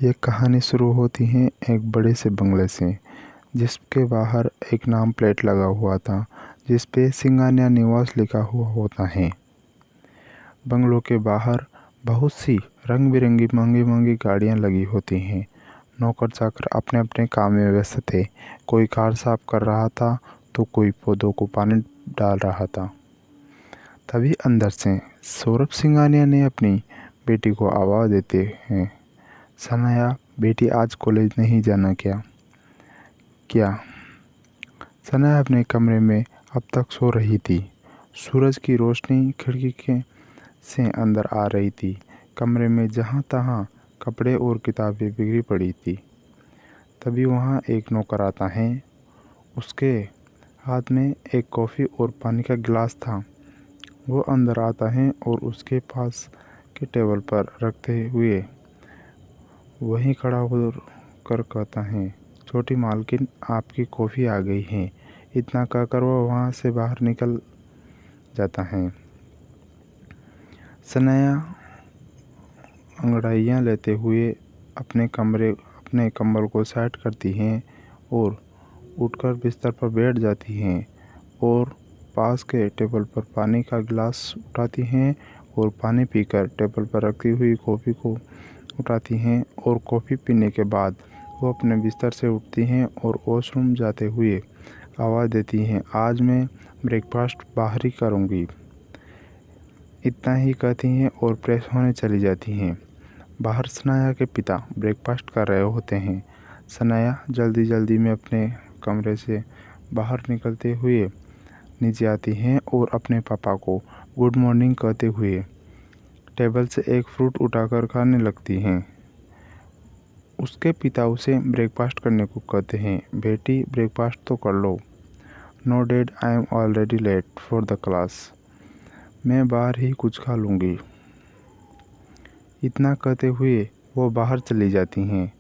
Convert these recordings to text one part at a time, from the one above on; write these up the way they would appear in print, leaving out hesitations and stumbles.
ये कहानी शुरू होती है एक बड़े से बंगले से, जिसके बाहर एक नाम प्लेट लगा हुआ था जिस पे सिंगानिया निवास लिखा हुआ होता है। बंगलों के बाहर बहुत सी रंग बिरंगी महंगी महंगी गाड़ियाँ लगी होती हैं। नौकर चाकर अपने अपने काम में व्यस्त थे। कोई कार साफ कर रहा था तो कोई पौधों को पानी डाल रहा था। तभी अंदर से सौरभ सिंगानिया ने अपनी बेटी को आवाज़ देते हैं, सनाया बेटी आज कॉलेज नहीं जाना क्या? सनाया अपने कमरे में अब तक सो रही थी। सूरज की रोशनी से अंदर आ रही थी। कमरे में जहाँ तहाँ कपड़े और किताबें बिखरी पड़ी थी। तभी वहाँ एक नौकर आता है। उसके हाथ में एक कॉफ़ी और पानी का गिलास था। वो अंदर आता है और उसके पास के टेबल पर रखते हुए वहीं खड़ा होकर कहता है, छोटी मालकिन आपकी कॉफ़ी आ गई है। इतना कहकर वो वहाँ से बाहर निकल जाता है। सनाया अंगड़ाइयाँ लेते हुए अपने कंबल को साइड करती हैं और उठकर बिस्तर पर बैठ जाती हैं और पास के टेबल पर पानी का गिलास उठाती हैं और पानी पीकर टेबल पर रखी हुई कॉफ़ी को उठाती हैं और कॉफ़ी पीने के बाद वो अपने बिस्तर से उठती हैं और वॉशरूम जाते हुए आवाज़ देती हैं, आज मैं ब्रेकफास्ट बाहर ही करूँगी। इतना ही कहती हैं और फ्रेश होने चली जाती हैं। बाहर सनाया के पिता ब्रेकफास्ट कर रहे होते हैं। सनाया जल्दी जल्दी में अपने कमरे से बाहर निकलते हुए नीचे आती हैं और अपने पापा को गुड मॉर्निंग कहते हुए टेबल से एक फ्रूट उठाकर खाने लगती हैं। उसके पिता उसे ब्रेकफास्ट करने को कहते हैं, बेटी ब्रेकफास्ट तो कर लो। No dad, I am already late for the class. मैं बाहर ही कुछ खा लूँगी। इतना कहते हुए वो बाहर चली जाती हैं।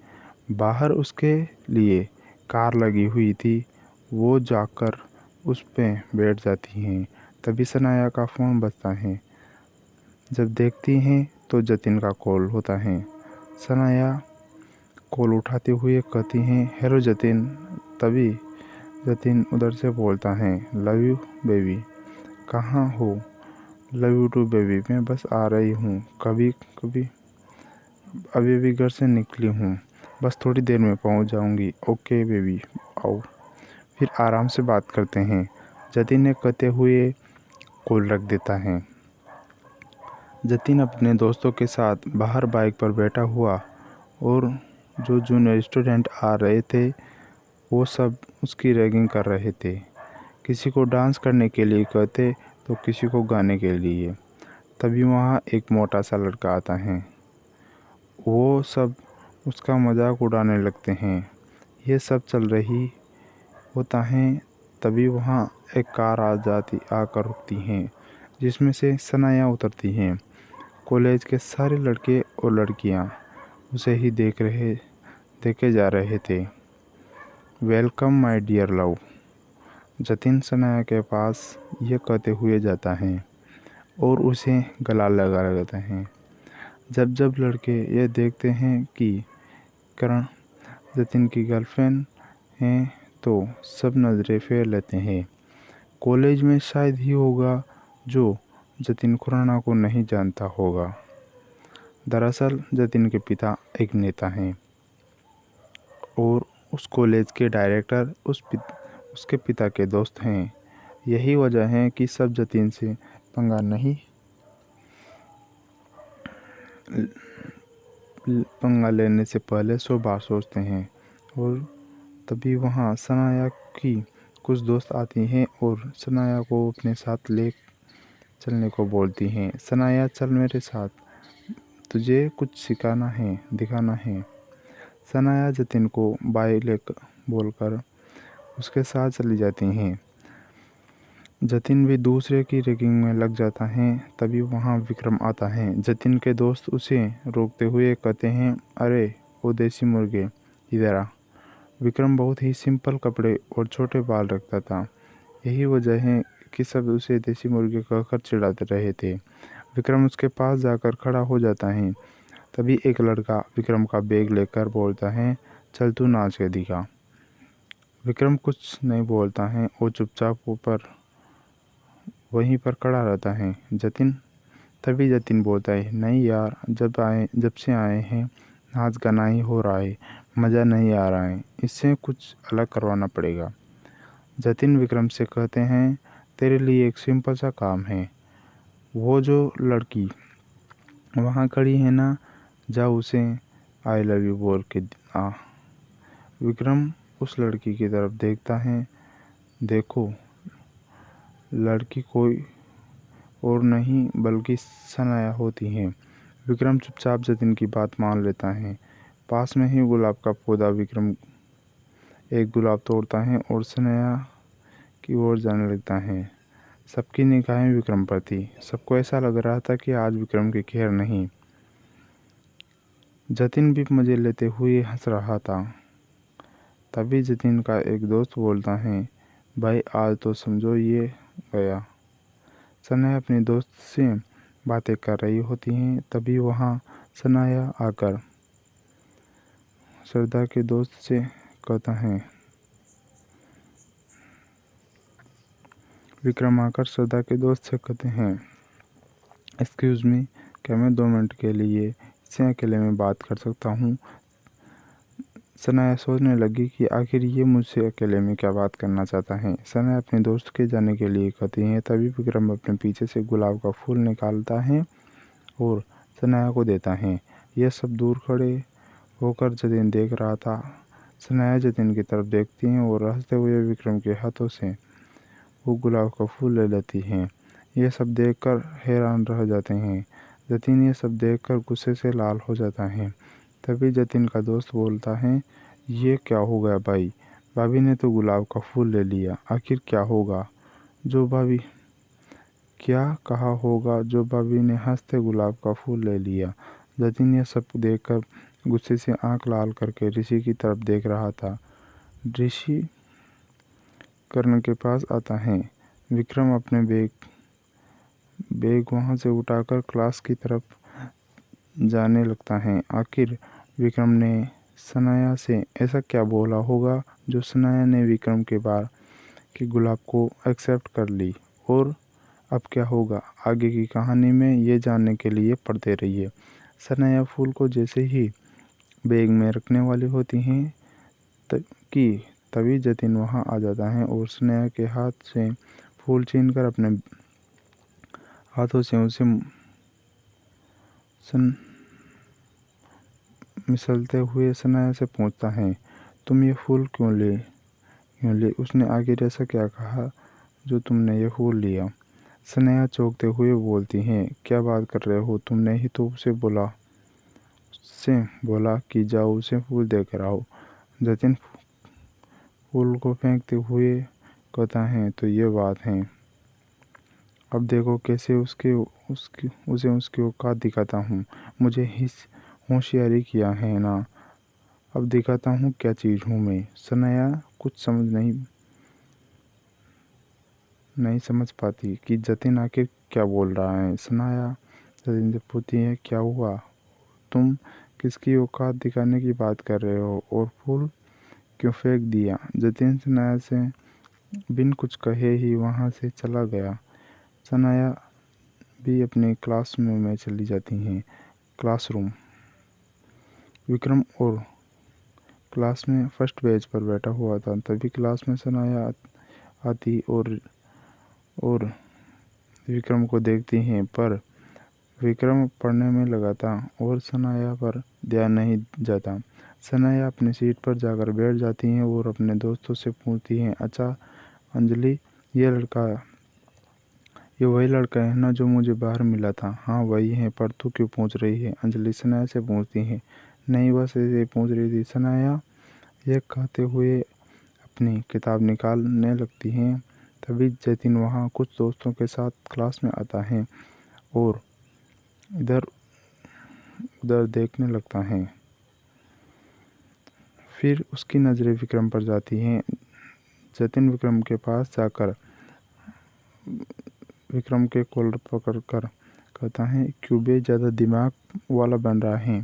बाहर उसके लिए कार लगी हुई थी। वो जाकर उस पे बैठ जाती हैं। तभी सनाया का फ़ोन बजता है। जब देखती हैं तो जतिन का कॉल होता है। सनाया कॉल उठाते हुए कहती हैं, हेलो जतिन। तभी जतिन उधर से बोलता है, लव यू बेबी। कहाँ हो? Love you too baby. मैं बस आ रही हूँ, अभी भी घर से निकली हूँ, बस थोड़ी देर में पहुँच जाऊँगी। ओके बेबी, आओ फिर आराम से बात करते हैं, जतिन ने कहते हुए कॉल रख देता है। जतिन अपने दोस्तों के साथ बाहर बाइक पर बैठा हुआ और जो जूनियर स्टूडेंट आ रहे थे वो सब उसकी रैगिंग कर रहे थे। किसी को डांस करने के लिए कहते तो किसी को गाने के लिए। तभी वहाँ एक मोटा सा लड़का आता है। वो सब उसका मजाक उड़ाने लगते हैं। ये सब चल रही होता है। तभी वहाँ एक कार आकर रुकती है जिसमें से सनाया उतरती हैं। कॉलेज के सारे लड़के और लड़कियाँ उसे ही देखे जा रहे थे। Welcome my dear love. Jatin Sanaya के पास ये कहते हुए जाता है और उसे गला लगा लेता है। जब लड़के ये देखते हैं कि करण जतिन की गर्लफ्रेंड है तो सब नज़रें फेर लेते हैं। कॉलेज में शायद ही होगा जो जतिन खुराना को नहीं जानता होगा। दरअसल जतिन के पिता एक नेता हैं और उस कॉलेज के डायरेक्टर उसके पिता के दोस्त हैं। यही वजह है कि सब जतिन से पंगा लेने से पहले 100 बार सोचते हैं। और तभी वहाँ सनाया की कुछ दोस्त आती हैं और सनाया को अपने साथ ले चलने को बोलती हैं। सनाया, चल मेरे साथ, तुझे कुछ दिखाना है। सनाया जतिन को बाय बोलकर उसके साथ चली जाती हैं। जतिन भी दूसरे की रैगिंग में लग जाता है। तभी वहाँ विक्रम आता है। जतिन के दोस्त उसे रोकते हुए कहते हैं, अरे वो देसी मुर्गे, इधर आ। विक्रम बहुत ही सिंपल कपड़े और छोटे बाल रखता था। यही वजह है कि सब उसे देसी मुर्गे कहकर चिढ़ाते रहे थे। विक्रम उसके पास जाकर खड़ा हो जाता है। तभी एक लड़का विक्रम का बैग लेकर बोलता है, चल तू नाच के दिखा। विक्रम कुछ नहीं बोलता है और चुपचाप ऊपर वहीं पर खड़ा रहता है। तभी जतिन बोलता है, नहीं यार, जब से आए हैं नाच गाना ही हो रहा है, मज़ा नहीं आ रहा है, इससे कुछ अलग करवाना पड़ेगा। जतिन विक्रम से कहते हैं, तेरे लिए एक सिंपल सा काम है। वो जो लड़की वहाँ खड़ी है ना, जा उसे आई लव यू बोल के आ। विक्रम उस लड़की की तरफ देखता है। देखो, लड़की कोई और नहीं बल्कि सनाया होती है। विक्रम चुपचाप जतिन की बात मान लेता है। पास में ही गुलाब का पौधा। विक्रम एक गुलाब तोड़ता है और सनाया की ओर जाने लगता है। सबकी निगाहें विक्रम पर थी। सबको ऐसा लग रहा था कि आज विक्रम की खैर नहीं। जतिन भी मजे लेते हुए हंस रहा था। तभी जतिन का एक दोस्त बोलता है, भाई आज तो समझो ये गया। सनाया अपने दोस्त से बातें कर रही होती हैं। तभी वहाँ सनाया आकर श्रद्धा के दोस्त से कहता है, विक्रम आकर श्रद्धा के दोस्त से कहते हैं, एक्सक्यूज़ मी, क्या मैं 2 मिनट के लिए इससे अकेले में बात कर सकता हूँ। सनाया सोचने लगी कि आखिर ये मुझसे अकेले में क्या बात करना चाहता है। सनाया अपने दोस्त के जाने के लिए कहती है। तभी विक्रम अपने पीछे से गुलाब का फूल निकालता है और सनाया को देता है। यह सब दूर खड़े होकर जतिन देख रहा था। सनाया जतिन की तरफ देखती है और हंसते हुए विक्रम के हाथों से वो गुलाब का फूल ले लेती हैं। यह सब देखकर हैरान रह जाते हैं। जतिन ये सब देखकर गुस्से से लाल हो जाता है। तभी जतिन का दोस्त बोलता है, ये क्या हो गया भाई, भाभी ने तो गुलाब का फूल ले लिया, आखिर क्या होगा जो भाभी क्या कहा होगा जो भाभी ने हंसते गुलाब का फूल ले लिया। जतिन ये सब देखकर गुस्से से आंख लाल करके ऋषि की तरफ देख रहा था। ऋषि कर्ण के पास आता है। विक्रम अपने बैग वहां से उठाकर क्लास की तरफ जाने लगता है। आखिर विक्रम ने सनाया से ऐसा क्या बोला होगा जो सनाया ने विक्रम के बार की गुलाब को एक्सेप्ट कर ली, और अब क्या होगा आगे की कहानी में ये जानने के लिए पढ़ते रहिए। सनाया फूल को जैसे ही बैग में रखने वाली होती हैं तभी जतिन वहां आ जाता है और सनाया के हाथ से फूल छीनकर अपने हाथों से उसे मिसलते हुए सनाया से पूछता है, तुम ये फूल क्यों ले? उसने आखिर ऐसा क्या कहा जो तुमने ये फूल लिया? सनाया चौंकते हुए बोलती है, क्या बात कर रहे हो, तुमने ही तो उससे बोला कि जाओ उसे फूल देकर आओ। जतिन फूल को फेंकते हुए कहता है, तो ये बात है, अब देखो कैसे उसे उसकी औकात दिखाता हूँ। मुझे होशियारी किया है ना, अब दिखाता हूँ क्या चीज़ हूँ मैं। सनाया कुछ नहीं समझ पाती कि जतिन आखिर क्या बोल रहा है। सनाया जतिन से पूछती है, क्या हुआ, तुम किसकी औकात दिखाने की बात कर रहे हो और फूल क्यों फेंक दिया? जतिन सनाया से बिन कुछ कहे ही वहाँ से चला गया। सनाया भी अपने क्लासरूम में चली जाती हैं। क्लासरूम। विक्रम और क्लास में फर्स्ट बेंच पर बैठा हुआ था। तभी क्लास में सनाया आती और विक्रम को देखती हैं, पर विक्रम पढ़ने में लगा था और सनाया पर ध्यान नहीं जाता। सनाया अपनी सीट पर जाकर बैठ जाती हैं और अपने दोस्तों से पूछती हैं, अच्छा अंजलि, ये वही लड़का है ना जो मुझे बाहर मिला था? हाँ वही है, पर तू क्यों पूछ रही है? अंजलि सनाया से पूछती है। नहीं, बस ऐसे पूछ रही थी। सनाया यह कहते हुए अपनी किताब निकालने लगती हैं। तभी जतिन वहाँ कुछ दोस्तों के साथ क्लास में आता है और इधर उधर देखने लगता है। फिर उसकी नज़रें विक्रम पर जाती हैं। जतिन विक्रम के पास जाकर विक्रम के कॉलर पकड़कर कहता है क्यों बे ज़्यादा दिमाग वाला बन रहा है।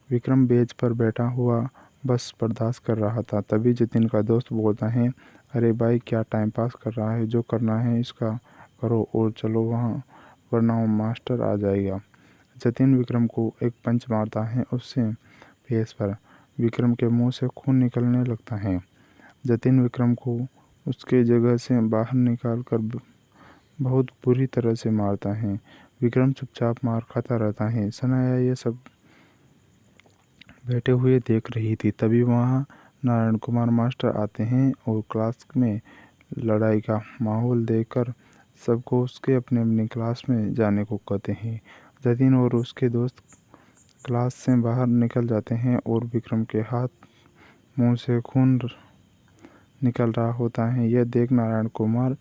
विक्रम बेंच पर बैठा हुआ बस बर्दाश्त कर रहा था। तभी जतिन का दोस्त बोलता है, अरे भाई क्या टाइम पास कर रहा है, जो करना है इसका करो और चलो वहाँ, वरना मास्टर आ जाएगा। जतिन विक्रम को एक पंच मारता है उससे फेस पर। विक्रम के मुंह से खून निकलने लगता है। जतिन विक्रम को उसके जगह से बाहर निकाल कर बहुत बुरी तरह से मारता है। विक्रम चुपचाप मार खाता रहता है। सनाया ये सब बैठे हुए देख रही थी। तभी वहाँ नारायण कुमार मास्टर आते हैं और क्लास में लड़ाई का माहौल देखकर सबको उसके अपने अपनी क्लास में जाने को कहते हैं। जतिन और उसके दोस्त क्लास से बाहर निकल जाते हैं और विक्रम के हाथ मुंह से खून निकल रहा होता है। यह देख नारायण कुमार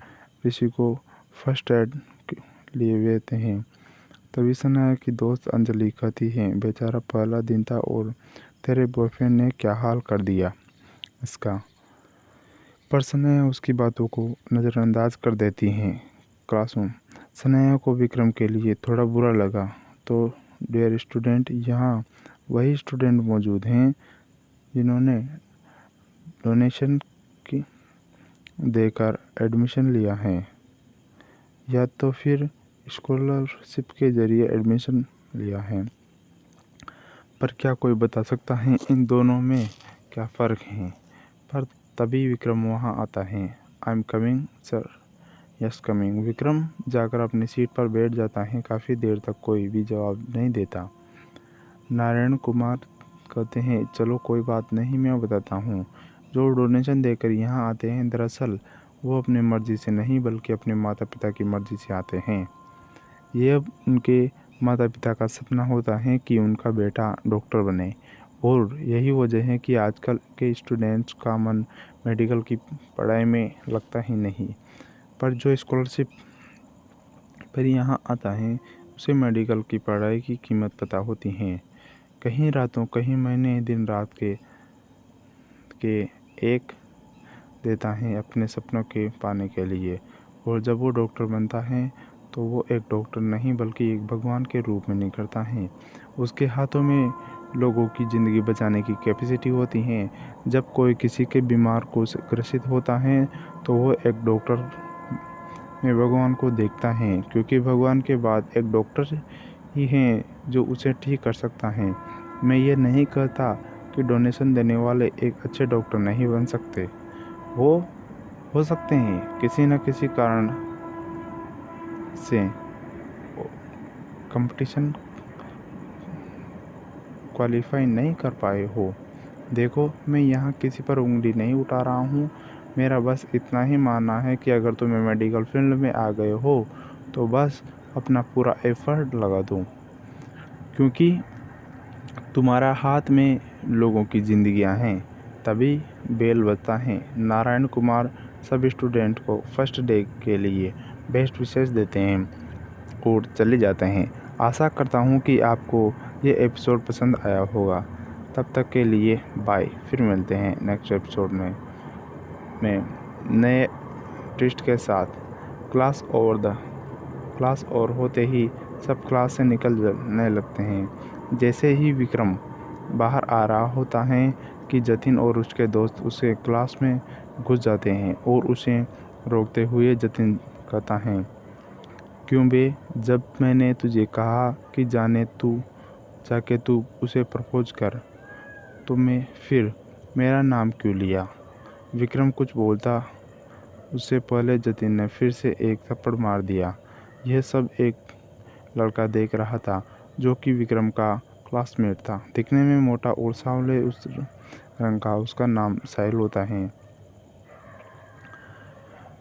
ऋषि को फर्स्ट एड लिए देते हैं। तभी सनाया की दोस्त अंजलि कहती है, बेचारा पहला दिन था और तेरे बॉयफ्रेंड ने क्या हाल कर दिया इसका। पर सनाया उसकी बातों को नज़रअंदाज कर देती है। क्लासरूम। सनाया को विक्रम के लिए थोड़ा बुरा लगा तो डियर स्टूडेंट, यहाँ वही स्टूडेंट मौजूद हैं जिन्होंने डोनेशन की देकर एडमिशन लिया है या तो फिर स्कॉलरशिप के ज़रिए एडमिशन लिया है। पर क्या कोई बता सकता है इन दोनों में क्या फ़र्क है। पर तभी विक्रम वहाँ आता है। I am coming sir. Yes coming. Vikram जाकर अपनी सीट पर बैठ जाता है। काफ़ी देर तक कोई भी जवाब नहीं देता। नारायण कुमार कहते हैं, चलो कोई बात नहीं, मैं बताता हूँ। जो डोनेशन देकर यहाँ आते हैं दरअसल वो अपनी मर्ज़ी से नहीं बल्कि अपने माता पिता की मर्ज़ी से आते हैं। ये उनके माता पिता का सपना होता है कि उनका बेटा डॉक्टर बने और यही वजह है कि आजकल के स्टूडेंट्स का मन मेडिकल की पढ़ाई में लगता ही नहीं। पर जो स्कॉलरशिप पर यहाँ आता है उसे मेडिकल की पढ़ाई की कीमत पता होती है। कहीं रातों कहीं महीने दिन रात के एक देता है अपने सपनों के पाने के लिए। और जब वो डॉक्टर बनता है तो वो एक डॉक्टर नहीं बल्कि एक भगवान के रूप में निखरता है। उसके हाथों में लोगों की ज़िंदगी बचाने की कैपेसिटी होती है। जब कोई किसी के बीमार को ग्रसित होता है तो वो एक डॉक्टर में भगवान को देखता है, क्योंकि भगवान के बाद एक डॉक्टर ही हैं जो उसे ठीक कर सकता है। मैं ये नहीं कहता कि डोनेशन देने वाले एक अच्छे डॉक्टर नहीं बन सकते। वो हो सकते हैं किसी न किसी कारण से कंपटीशन क्वालिफाई नहीं कर पाए हो। देखो, मैं यहाँ किसी पर उंगली नहीं उठा रहा हूँ। मेरा बस इतना ही मानना है कि अगर तुम्हें मेडिकल फील्ड में आ गए हो तो बस अपना पूरा एफर्ट लगा दो, क्योंकि तुम्हारा हाथ में लोगों की ज़िंदगियाँ हैं। तभी बेल बजता है। नारायण कुमार सब स्टूडेंट को फर्स्ट डे के लिए बेस्ट विशेष देते हैं और चले जाते हैं। आशा करता हूँ कि आपको ये एपिसोड पसंद आया होगा। तब तक के लिए बाय। फिर मिलते हैं नेक्स्ट एपिसोड में नए ट्विस्ट के साथ। क्लास और होते ही सब क्लास से निकलने लगते हैं। जैसे ही विक्रम बाहर आ रहा होता है कि जतिन और उसके दोस्त उसके क्लास में घुस जाते हैं और उसे रोकते हुए जतिन कहता है, क्यों बे, जब मैंने तुझे कहा कि जाके तू उसे प्रपोज कर तो मैं फिर मेरा नाम क्यों लिया। विक्रम कुछ बोलता उससे पहले जतिन ने फिर से एक थप्पड़ मार दिया। यह सब एक लड़का देख रहा था जो कि विक्रम का क्लासमेट था। दिखने में मोटा और सांवले उस रंग का। उसका नाम साहिल होता है।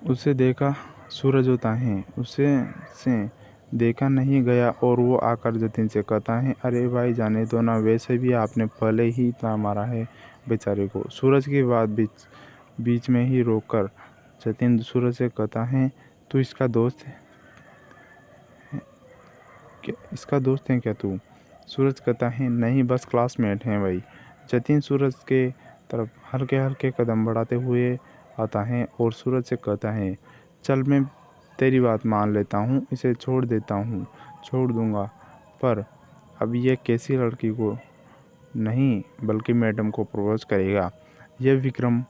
उसे देखा सूरज होता है। उसे से देखा नहीं गया और वो आकर जतिन से कहता है, अरे भाई जाने दो ना, वैसे भी आपने पहले ही इतना मारा है बेचारे को। सूरज की बात बीच में ही रोककर जतिन सूरज से कहता है, तू इसका दोस्त है क्या तू? सूरज कहता है, नहीं बस क्लासमेट हैं भाई। जतिन सूरज के तरफ हल्के हल्के कदम बढ़ाते हुए आता है और सूरज से कहता है, चल मैं तेरी बात मान लेता हूँ, इसे छोड़ देता हूँ। छोड़ दूंगा, पर अब यह कैसी लड़की को नहीं बल्कि मैडम को प्रपोज करेगा। यह विक्रम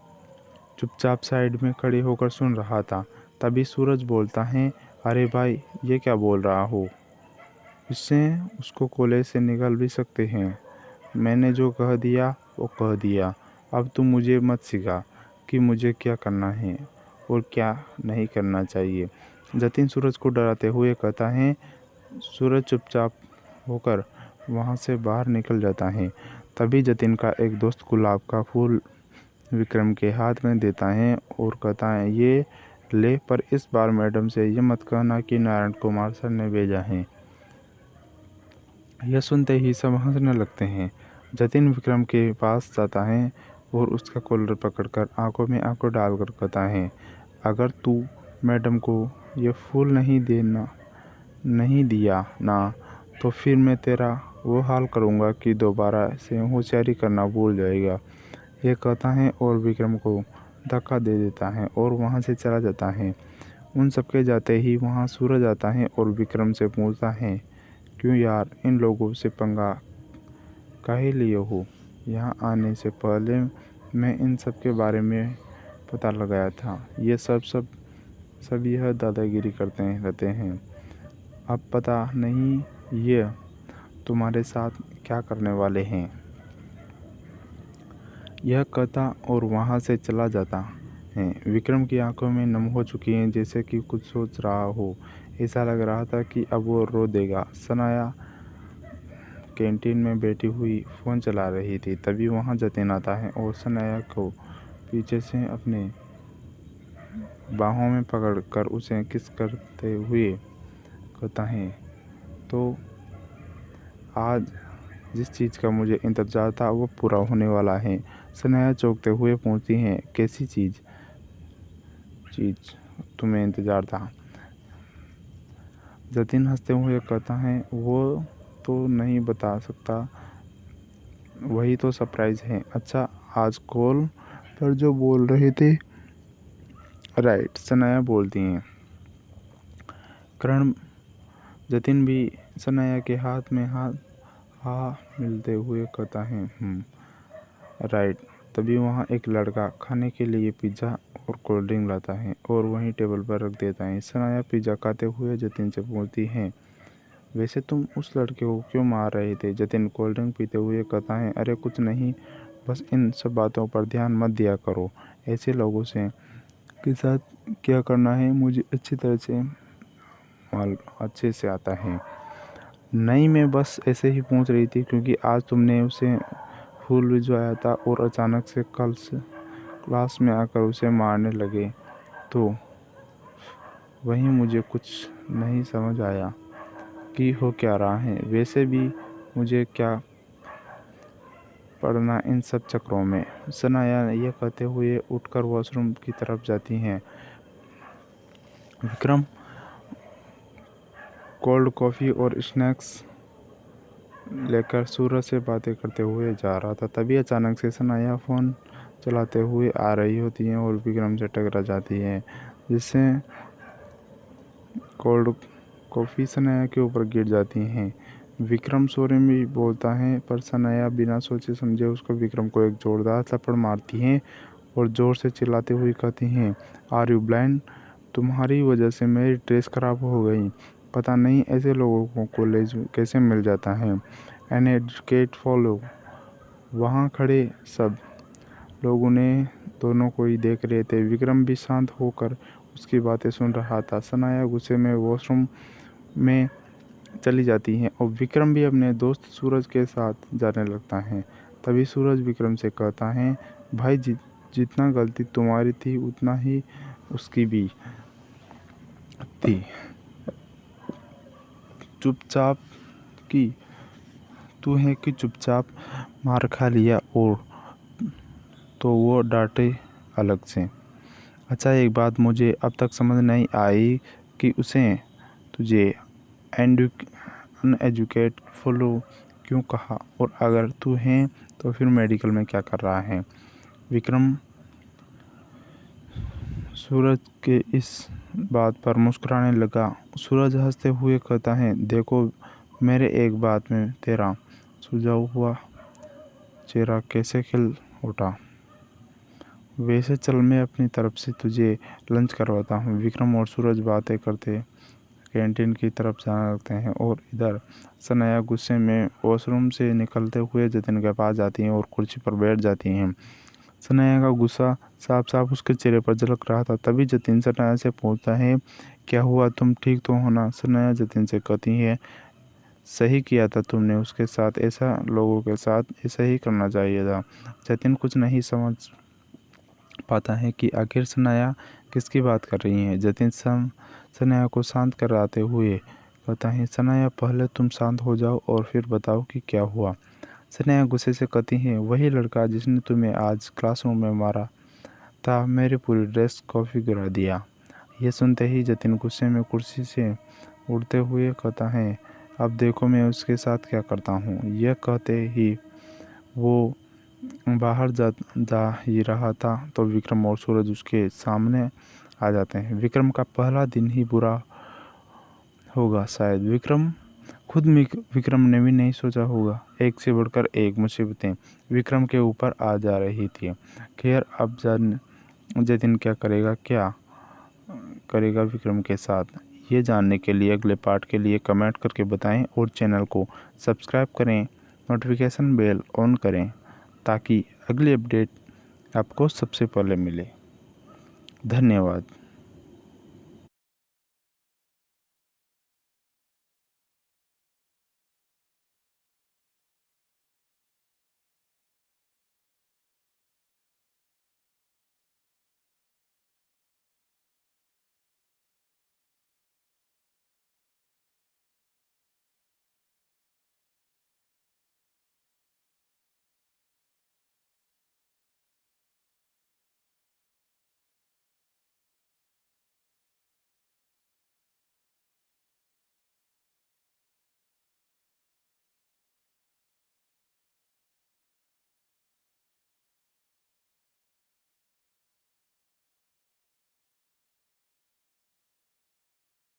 चुपचाप साइड में खड़े होकर सुन रहा था। तभी सूरज बोलता है, अरे भाई ये क्या बोल रहा हो, इससे उसको कॉलेज से निकाल भी सकते हैं। मैंने जो कह दिया वो कह दिया। अब तुम मुझे मत सिखा कि मुझे क्या करना है और क्या नहीं करना चाहिए। जतिन सूरज को डराते हुए कहता है। सूरज चुपचाप होकर वहाँ से बाहर निकल जाता है। तभी जतिन का एक दोस्त गुलाब का फूल विक्रम के हाथ में देता है और कहता है, ये ले, पर इस बार मैडम से ये मत कहना कि नारायण कुमार सर ने भेजा है। यह सुनते ही सब हंसने लगते हैं। जतिन विक्रम के पास जाता है और उसका कॉलर पकड़कर आंखों में आंखों डालकर कहता है, अगर तू मैडम को ये फूल नहीं दिया ना, तो फिर मैं तेरा वो हाल करूँगा कि दोबारा से होशियारी करना भूल जाएगा। यह कहता है और विक्रम को धक्का दे देता है और वहाँ से चला जाता है। उन सबके जाते ही वहाँ सूरज आता है और विक्रम से पूछता है, क्यों यार, इन लोगों से पंगा काहे लिए हो? यहाँ आने से पहले मैं इन सब के बारे में पता लगाया था। ये सब यह दादागिरी करते रहते हैं। अब पता नहीं ये तुम्हारे साथ क्या करने वाले हैं। यह कहता और वहाँ से चला जाता है। विक्रम की आंखों में नम हो चुकी हैं, जैसे कि कुछ सोच रहा हो। ऐसा लग रहा था कि अब वो रो देगा। सनाया कैंटीन में बैठी हुई फ़ोन चला रही थी। तभी वहाँ जतिन आता है और सनाया को पीछे से अपने बाहों में पकड़कर उसे किस करते हुए कहता है, तो आज जिस चीज़ का मुझे इंतज़ार था वो पूरा होने वाला है। सनाया चौंकते हुए पूछती है, कैसी चीज़ तुम्हें इंतज़ार था? जतिन हंसते हुए कहता है, वो तो नहीं बता सकता, वही तो सरप्राइज़ है। अच्छा, आज कॉल पर जो बोल रहे थे, राइट, सनाया बोलती हैं। करण जतिन भी सनाया के हाथ में हाथ मिलते हुए कहता है, राइट। तभी वहाँ एक लड़का खाने के लिए पिज़्ज़ा और कोल्ड ड्रिंक लाता है और वहीं टेबल पर रख देता है। सनाया पिज़्ज़ा खाते हुए जतिन से पूछती है, वैसे तुम उस लड़के को क्यों मार रहे थे? जतिन कोल्ड ड्रिंक पीते हुए कहता है, अरे कुछ नहीं, बस इन सब बातों पर ध्यान मत दिया करो। ऐसे लोगों से के साथ क्या करना है मुझे अच्छे से आता है। नहीं, मैं बस ऐसे ही पूछ रही थी क्योंकि आज तुमने उसे फूल भिजवाया था और अचानक से कल से क्लास में आकर उसे मारने लगे, तो वहीं मुझे कुछ नहीं समझ आया कि हो क्या रहा है। वैसे भी मुझे क्या पड़ना इन सब चक्रों में। सनाया यह कहते हुए उठकर वॉशरूम की तरफ जाती हैं। विक्रम कोल्ड कॉफ़ी और स्नैक्स लेकर सूरज से बातें करते हुए जा रहा था। तभी अचानक से सनाया फ़ोन चलाते हुए आ रही होती हैं और विक्रम से टकरा जाती है, जिससे कोल्ड कॉफ़ी सनाया के ऊपर गिर जाती हैं। विक्रम सॉरी में बोलता है, पर सनाया बिना सोचे समझे उसको विक्रम को एक जोरदार थप्पड़ मारती हैं और ज़ोर से चिल्लाते हुए कहती हैं, आर यू ब्लाइंड? तुम्हारी वजह से मेरी ड्रेस खराब हो गई। पता नहीं ऐसे लोगों को कॉलेज कैसे मिल जाता है। An educate follow. वहाँ खड़े सब लोगों ने दोनों को ही देख रहे थे। विक्रम भी शांत होकर उसकी बातें सुन रहा था। सनाया गुस्से में वॉशरूम में चली जाती हैं और विक्रम भी अपने दोस्त सूरज के साथ जाने लगता है। तभी सूरज विक्रम से कहता है, भाई जितना गलती तुम्हारी थी उतना ही उसकी भी थी। चुपचाप की तू है कि चुपचाप मार खा लिया, और तो वो डांटे अलग से। अच्छा, एक बात मुझे अब तक समझ नहीं आई कि उसे तुझे अनएजुकेट फॉलो क्यों कहा, और अगर तू है तो फिर मेडिकल में क्या कर रहा है? विक्रम सूरज के इस बात पर मुस्कुराने लगा। सूरज हंसते हुए कहता है, देखो मेरे एक बात में तेरा सुझाव हुआ चेहरा कैसे खिल उठा। वैसे चल, मैं अपनी तरफ से तुझे लंच करवाता हूँ। विक्रम और सूरज बातें करते कैंटीन की तरफ जाने लगते हैं और इधर सनाया गुस्से में वॉशरूम से निकलते हुए जतिन के पास जाती हैं और कुर्सी पर बैठ जाती हैं। सनाया का गुस्सा साफ साफ उसके चेहरे पर झलक रहा था। तभी जतिन सनाया से पूछता है, क्या हुआ, तुम ठीक तो हो ना? सनाया जतिन से कहती है, सही किया था तुमने उसके साथ, ऐसा लोगों के साथ ऐसा ही करना चाहिए था। जतिन कुछ नहीं समझ पाता है कि आखिर सनाया किसकी बात कर रही है। जतिन सनाया को शांत कराते हुए कहता है, सनाया पहले तुम शांत हो जाओ और फिर बताओ कि क्या हुआ। सनाया गुस्से से कहती है, वही लड़का जिसने तुम्हें आज क्लासरूम में मारा था, मेरी पूरी ड्रेस कॉफ़ी गिरा दिया। यह सुनते ही जतिन गुस्से में कुर्सी से उड़ते हुए कहता है, अब देखो मैं उसके साथ क्या करता हूँ। यह कहते ही वो बाहर जा ही रहा था तो विक्रम और सूरज उसके सामने आ जाते हैं। विक्रम का पहला दिन ही बुरा होगा शायद। विक्रम ने भी नहीं सोचा होगा, एक से बढ़कर एक मुसीबतें विक्रम के ऊपर आ जा रही थी। खैर, अब जतिन क्या करेगा विक्रम के साथ, ये जानने के लिए अगले पार्ट के लिए कमेंट करके बताएं और चैनल को सब्सक्राइब करें, नोटिफिकेशन बेल ऑन करें ताकि अगली अपडेट आपको सबसे पहले मिले। धन्यवाद।